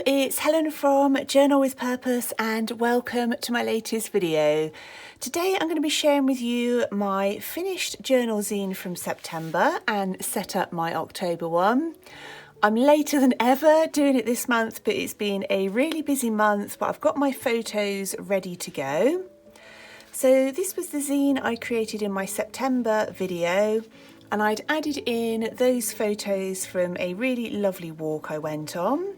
it's Helen from Journal with Purpose and welcome to my latest video. Today I'm going to be sharing with you my finished journal zine from September and set up my October one. I'm later than ever doing it this month, but it's been a really busy month, but I've got my photos ready to go. So this was the zine I created in my September video, and I'd added in those photos from a really lovely walk I went on.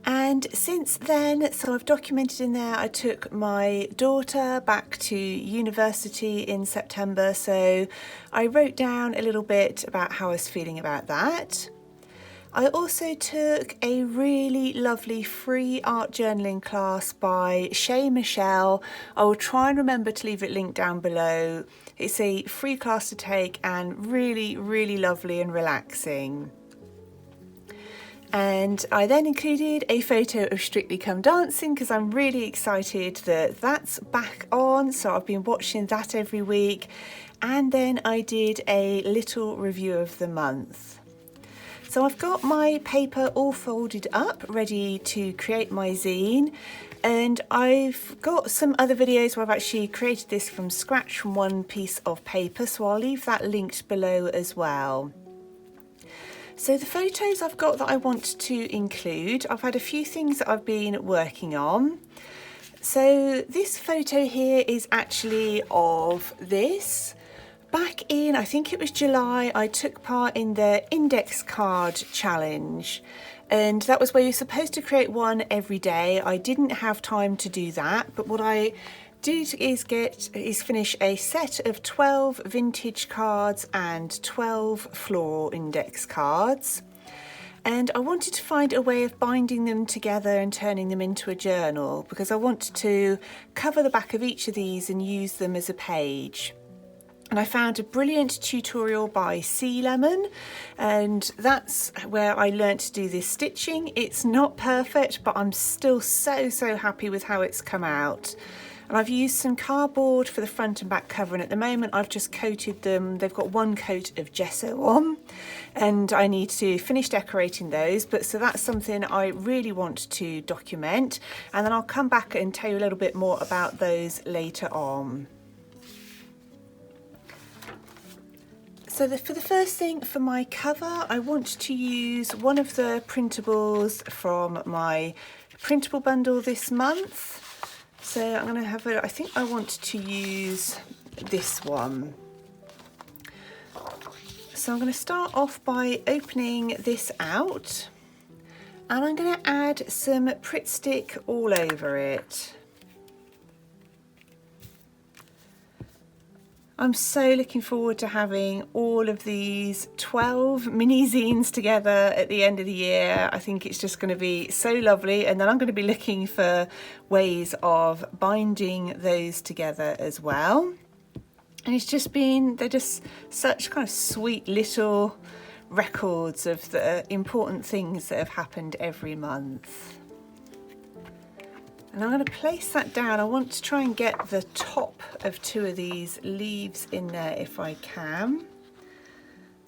And since then, so I've documented in there, I took my daughter back to university in September, so I wrote down a little bit about how I was feeling about that. I also took a really lovely free art journaling class by Michelle. I will try and remember to leave it linked down below. It's a free class to take and really, really lovely and relaxing. And I then included a photo of Strictly Come Dancing because I'm really excited that that's back on. So I've been watching that every week. And then I did a little review of the month. So I've got my paper all folded up, ready to create my zine. And I've got some other videos where I've actually created this from scratch from one piece of paper. So I'll leave that linked below as well. So the photos I've got that I want to include, I've had a few things that I've been working on. So this photo here is actually of this. Back in, I think it was July, I took part in the index card challenge. And that was where you're supposed to create one every day. I didn't have time to do that, but what I did is finish a set of 12 vintage cards and 12 floral index cards. And I wanted to find a way of binding them together and turning them into a journal because I wanted to cover the back of each of these and use them as a page. And I found a brilliant tutorial by Sea Lemon, and that's where I learnt to do this stitching. It's not perfect, but I'm still so happy with how it's come out. And I've used some cardboard for the front and back cover, and at the moment I've just coated them. They've got one coat of gesso on, and I need to finish decorating those. But so that's something I really want to document, and then I'll come back and tell you a little bit more about those later on. So for the first thing, for my cover, I want to use one of the printables from my printable bundle this month. So I'm going to have I think I want to use this one. So I'm going to start off by opening this out, and I'm going to add some Pritt Stick all over it. I'm so looking forward to having all of these 12 mini zines together at the end of the year. I think it's just going to be so lovely, and then I'm going to be looking for ways of binding those together as well. And it's just they're just such kind of sweet little records of the important things that have happened every month. And I'm going to place that down. I want to try and get the top of two of these leaves in there if I can.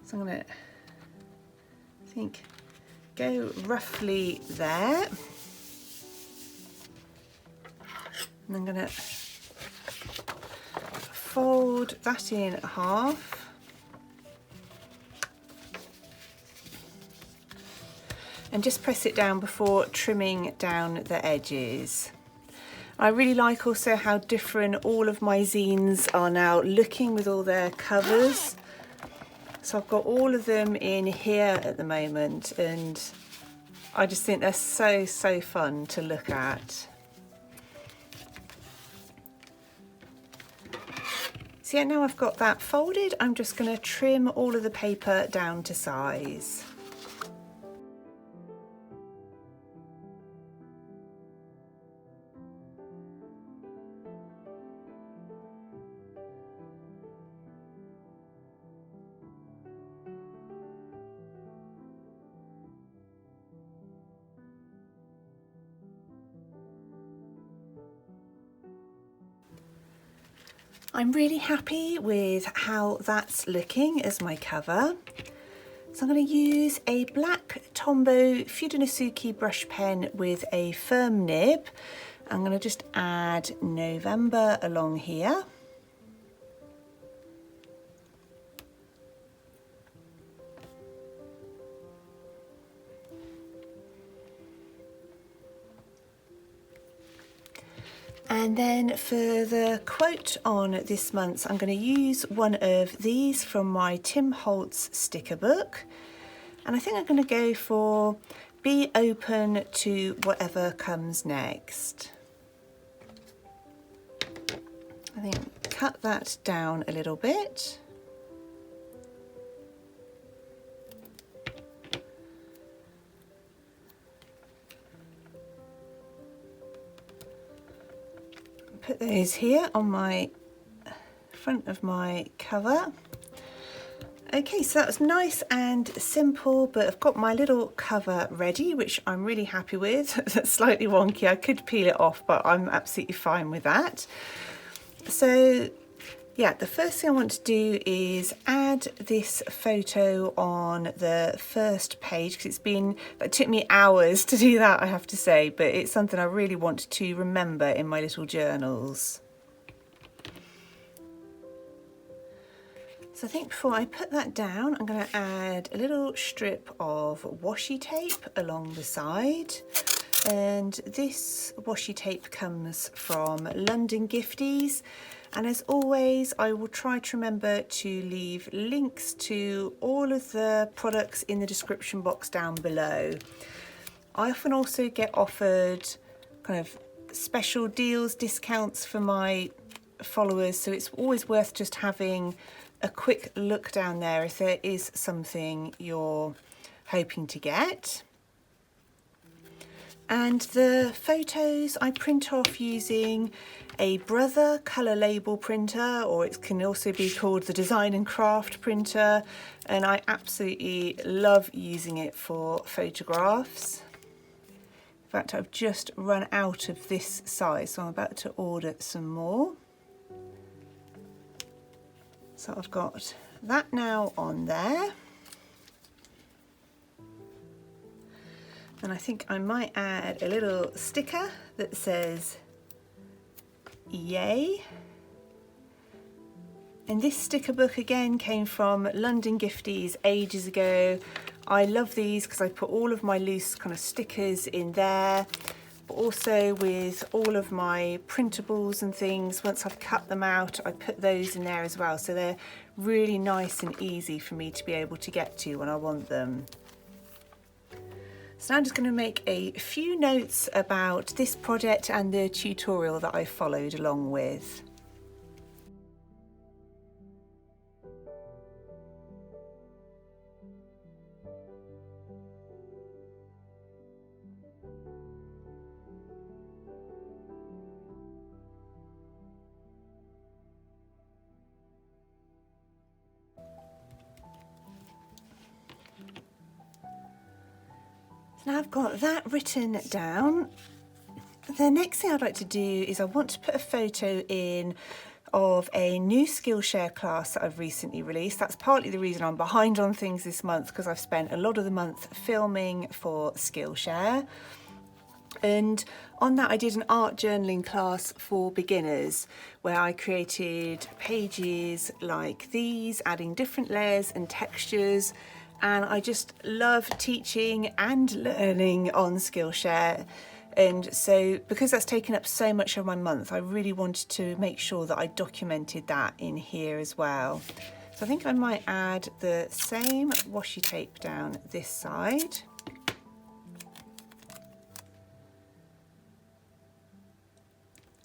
So I'm going to, I think, go roughly there. And I'm going to fold that in half. And just press it down before trimming down the edges. I really like also how different all of my zines are now looking with all their covers. So I've got all of them in here at the moment, and I just think they're so fun to look at. So yeah, now I've got that folded, I'm just going to trim all of the paper down to size. I'm really happy with how that's looking as my cover. So So I'm going to use a black Tombow Fudenosuke brush pen with a firm nib. I'm going to just add November along here. And then for the quote on this month, I'm going to use one of these from my Tim Holtz sticker book. And I think I'm going to go for be open to whatever comes next. I think cut that down a little bit. Put those here on my front of my cover. Okay, so that was nice and simple, but I've got my little cover ready, which I'm really happy with. That's slightly wonky, I could peel it off, but I'm absolutely fine with that. So yeah, the first thing I want to do is add this photo on the first page, because it took me hours to do that, I have to say, but it's something I really want to remember in my little journals. So I think before I put that down, I'm going to add a little strip of washi tape along the side. And this washi tape comes from London Gifties. And as always, I will try to remember to leave links to all of the products in the description box down below. I often also get offered kind of special deals, discounts for my followers, so it's always worth just having a quick look down there if there is something you're hoping to get. And the photos I print off using a Brother colour label printer, or it can also be called the Design and Craft printer, and I absolutely love using it for photographs. In fact, I've just run out of this size, so I'm about to order some more. So I've got that now on there. And I think I might add a little sticker that says yay. And this sticker book again came from London Gifties ages ago. I love these because I put all of my loose kind of stickers in there, but also with all of my printables and things, once I've cut them out, I put those in there as well. So they're really nice and easy for me to be able to get to when I want them. So now I'm just going to make a few notes about this project and the tutorial that I followed along with. Now I've got that written down. The next thing I'd like to do is I want to put a photo in of a new Skillshare class that I've recently released. That's partly the reason I'm behind on things this month, because I've spent a lot of the month filming for Skillshare. And on that I did an art journaling class for beginners where I created pages like these, adding different layers and textures. And I just love teaching and learning on Skillshare. And so because that's taken up so much of my month, I really wanted to make sure that I documented that in here as well. So I think I might add the same washi tape down this side.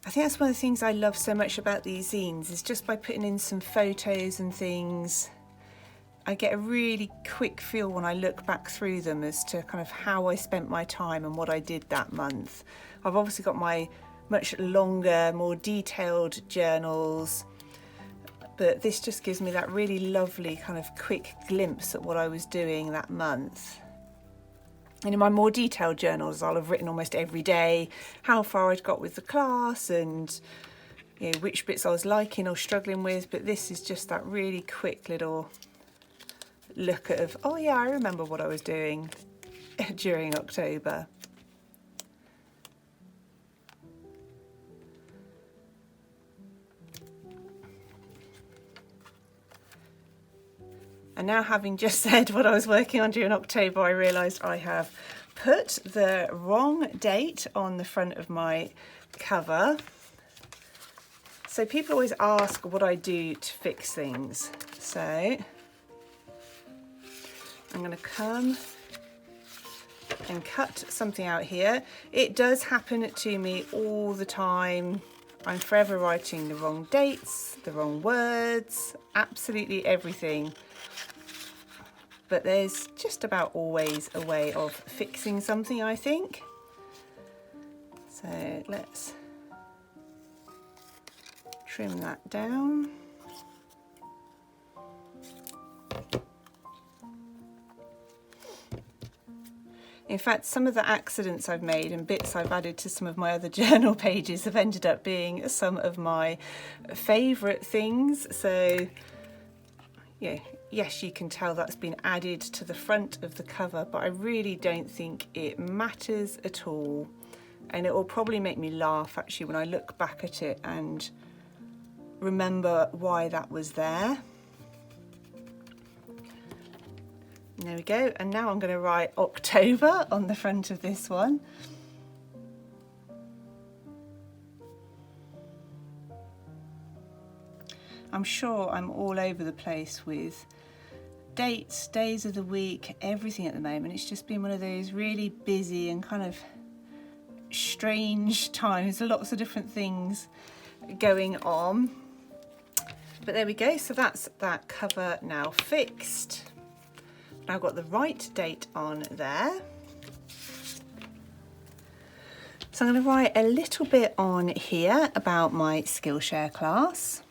I think that's one of the things I love so much about these zines, is just by putting in some photos and things, I get a really quick feel when I look back through them as to kind of how I spent my time and what I did that month. I've obviously got my much longer, more detailed journals, but this just gives me that really lovely kind of quick glimpse at what I was doing that month. And in my more detailed journals, I'll have written almost every day how far I'd got with the class and which bits I was liking or struggling with, but this is just that really quick little look of, oh yeah, I remember what I was doing during October. And now, having just said what I was working on during October, I realised I have put the wrong date on the front of my cover. So people always ask what I do to fix things. So I'm going to come and cut something out here. It does happen to me all the time. I'm forever writing the wrong dates, the wrong words, absolutely everything. But there's just about always a way of fixing something, I think. So let's trim that down. In fact, some of the accidents I've made and bits I've added to some of my other journal pages have ended up being some of my favourite things. So yeah, yes, you can tell that's been added to the front of the cover, but I really don't think it matters at all. And it will probably make me laugh actually when I look back at it and remember why that was there. There we go. And now I'm going to write October on the front of this one. I'm sure I'm all over the place with dates, days of the week, everything at the moment. It's just been one of those really busy and kind of strange times, lots of different things going on. But there we go, so that's that cover now fixed. Now I've got the right date on there. So I'm going to write a little bit on here about my Skillshare class.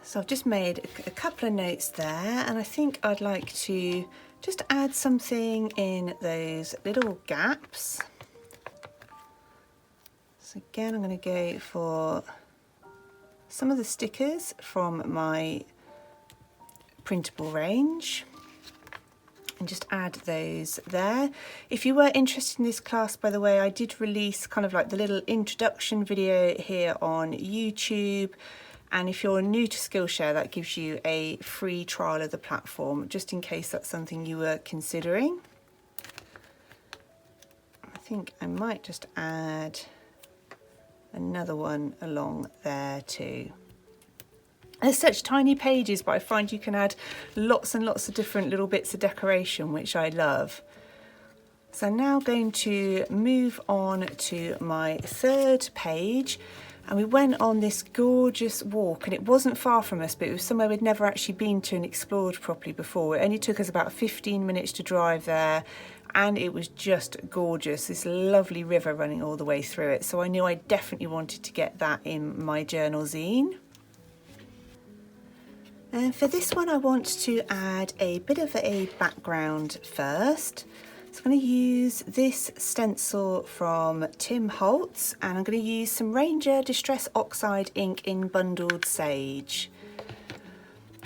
So I've just made a couple of notes there, and I think I'd like to just add something in those little gaps. So again, I'm going to go for some of the stickers from my printable range and just add those there. If you were interested in this class, by the way, I did release kind of like the little introduction video here on YouTube. And if you're new to Skillshare, that gives you a free trial of the platform, just in case that's something you were considering. I think I might just add another one along there too. There's such tiny pages, but I find you can add lots and lots of different little bits of decoration, which I love. So I'm now going to move on to my third page. And we went on this gorgeous walk, and it wasn't far from us, but it was somewhere we'd never actually been to and explored properly before. It only took us about 15 minutes to drive there, and it was just gorgeous. This lovely river running all the way through it. So I knew I definitely wanted to get that in my journal zine. And for this one, I want to add a bit of a background first. So I'm going to use this stencil from Tim Holtz, and I'm going to use some Ranger Distress Oxide ink in Bundled Sage.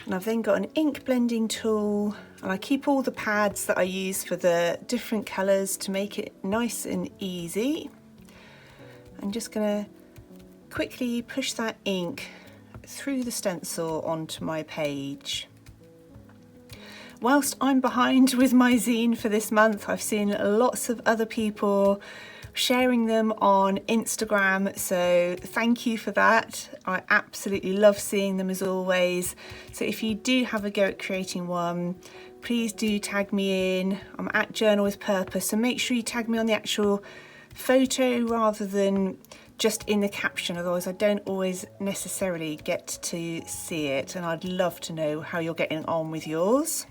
And I've then got an ink blending tool, and I keep all the pads that I use for the different colours to make it nice and easy. I'm just going to quickly push that ink through the stencil onto my page. Whilst I'm behind with my zine for this month, I've seen lots of other people sharing them on Instagram, so thank you for that. I absolutely love seeing them as always. So if you do have a go at creating one, please do tag me in. I'm at Journal with Purpose, so make sure you tag me on the actual photo rather than just in the caption, otherwise I don't always necessarily get to see it, and I'd love to know how you're getting on with yours.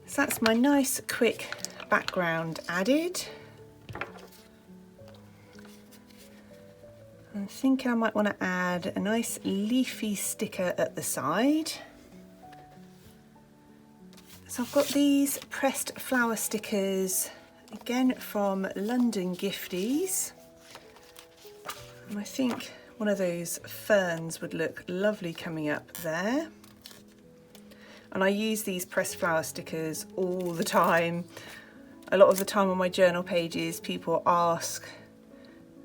So that's my nice quick background added. I'm thinking I might want to add a nice leafy sticker at the side. So I've got these pressed flower stickers, again from London Gifties. And I think one of those ferns would look lovely coming up there. And I use these pressed flower stickers all the time. A lot of the time on my journal pages, people ask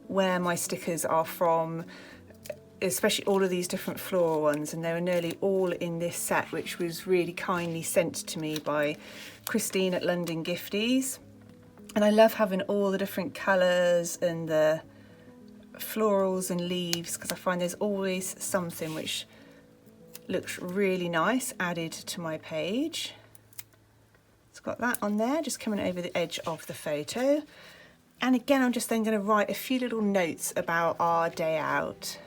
where my stickers are from, especially all of these different floral ones, and they were nearly all in this set, which was really kindly sent to me by Christine at London Gifties. And I love having all the different colours and the florals and leaves, because I find there's always something which looks really nice added to my page. It's got that on there, just coming over the edge of the photo. And again, I'm just then going to write a few little notes about our day out.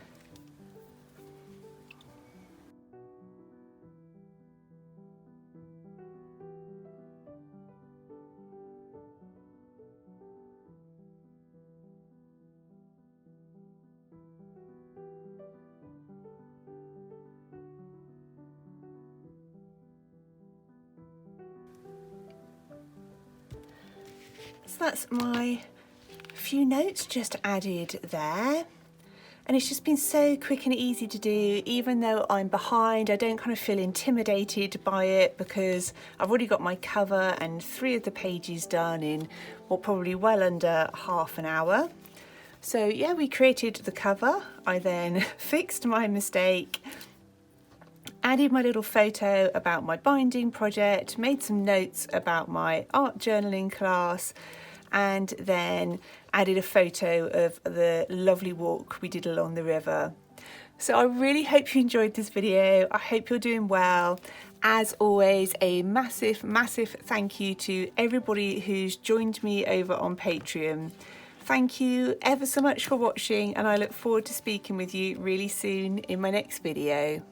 So that's my few notes just added there, and it's just been so quick and easy to do. Even though I'm behind, I don't kind of feel intimidated by it, because I've already got my cover and 3 of the pages done in probably well under half an hour. So yeah, we created the cover. I then fixed my mistake, added my little photo about my binding project, made some notes about my art journaling class, and then added a photo of the lovely walk we did along the river. So I really hope you enjoyed this video. I hope you're doing well. As always, a massive thank you to everybody who's joined me over on Patreon. Thank you ever so much for watching, and I look forward to speaking with you really soon in my next video.